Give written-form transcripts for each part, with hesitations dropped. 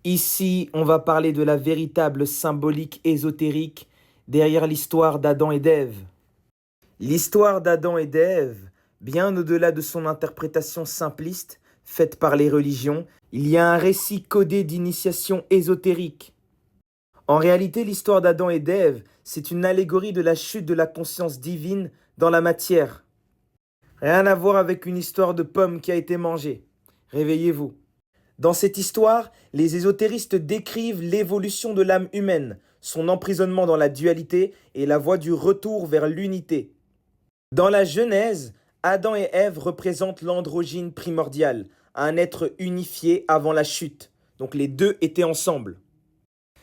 Ici, on va parler de la véritable symbolique ésotérique derrière l'histoire d'Adam et d'Ève. L'histoire d'Adam et d'Ève, bien au-delà de son interprétation simpliste, faite par les religions, il y a un récit codé d'initiation ésotérique. En réalité, l'histoire d'Adam et d'Ève, c'est une allégorie de la chute de la conscience divine dans la matière. Rien à voir avec une histoire de pomme qui a été mangée. Réveillez-vous. Dans cette histoire, les ésotéristes décrivent l'évolution de l'âme humaine, son emprisonnement dans la dualité et la voie du retour vers l'unité. Dans la Genèse, Adam et Ève représentent l'androgyne primordial, un être unifié avant la chute. Donc les deux étaient ensemble.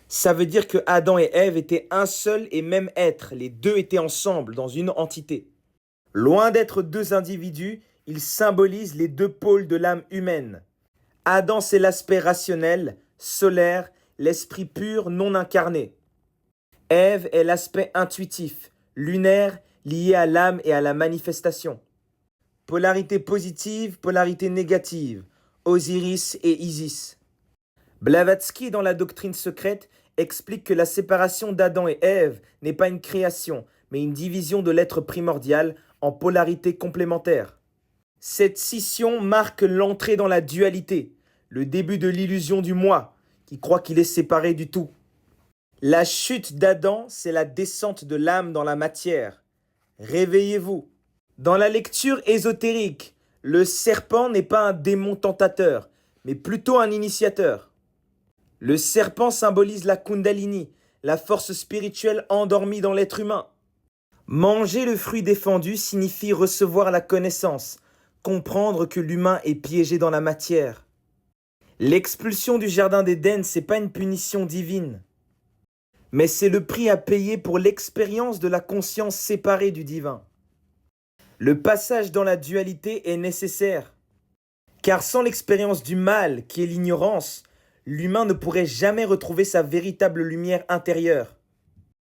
Ça veut dire que Adam et Ève étaient un seul et même être, les deux étaient ensemble dans une entité. Loin d'être deux individus, ils symbolisent les deux pôles de l'âme humaine. Adam, c'est l'aspect rationnel, solaire, l'esprit pur non incarné. Ève est l'aspect intuitif, lunaire, lié à l'âme et à la manifestation. Polarité positive, polarité négative, Osiris et Isis. Blavatsky, dans la doctrine secrète, explique que la séparation d'Adam et Ève n'est pas une création, mais une division de l'être primordial en polarités complémentaires. Cette scission marque l'entrée dans la dualité, le début de l'illusion du moi, qui croit qu'il est séparé du tout. La chute d'Adam, c'est la descente de l'âme dans la matière. Réveillez-vous. Dans la lecture ésotérique, le serpent n'est pas un démon tentateur, mais plutôt un initiateur. Le serpent symbolise la Kundalini, la force spirituelle endormie dans l'être humain. Manger le fruit défendu signifie recevoir la connaissance, comprendre que l'humain est piégé dans la matière. L'expulsion du jardin d'Éden, c'est pas une punition divine, mais c'est le prix à payer pour l'expérience de la conscience séparée du divin. Le passage dans la dualité est nécessaire, car sans l'expérience du mal, qui est l'ignorance, l'humain ne pourrait jamais retrouver sa véritable lumière intérieure.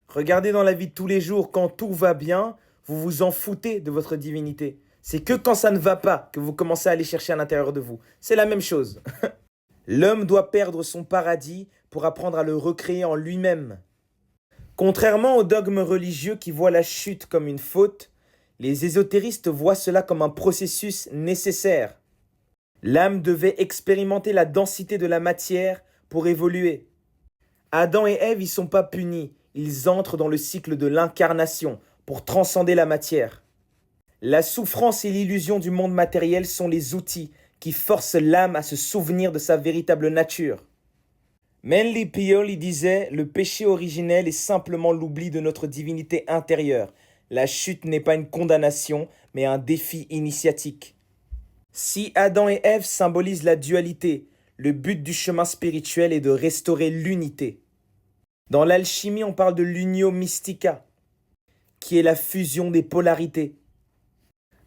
Regardez dans la vie de tous les jours, quand tout va bien, vous vous en foutez de votre divinité. C'est que quand ça ne va pas que vous commencez à aller chercher à l'intérieur de vous. C'est la même chose. L'homme doit perdre son paradis pour apprendre à le recréer en lui-même. Contrairement aux dogmes religieux qui voient la chute comme une faute, les ésotéristes voient cela comme un processus nécessaire. L'âme devait expérimenter la densité de la matière pour évoluer. Adam et Ève y sont pas punis, ils entrent dans le cycle de l'incarnation pour transcender la matière. La souffrance et l'illusion du monde matériel sont les outils qui forcent l'âme à se souvenir de sa véritable nature. Manly Pioli disait « Le péché originel est simplement l'oubli de notre divinité intérieure. La chute n'est pas une condamnation, mais un défi initiatique. » Si Adam et Ève symbolisent la dualité, le but du chemin spirituel est de restaurer l'unité. Dans l'alchimie, on parle de l'unio mystica, qui est la fusion des polarités.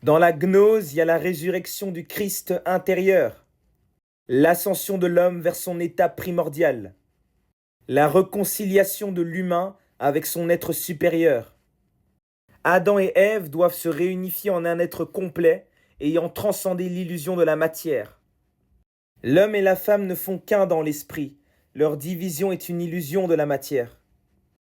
Dans la gnose, il y a la résurrection du Christ intérieur, l'ascension de l'homme vers son état primordial, la réconciliation de l'humain avec son être supérieur. Adam et Ève doivent se réunifier en un être complet, ayant transcendé l'illusion de la matière. L'homme et la femme ne font qu'un dans l'esprit. Leur division est une illusion de la matière.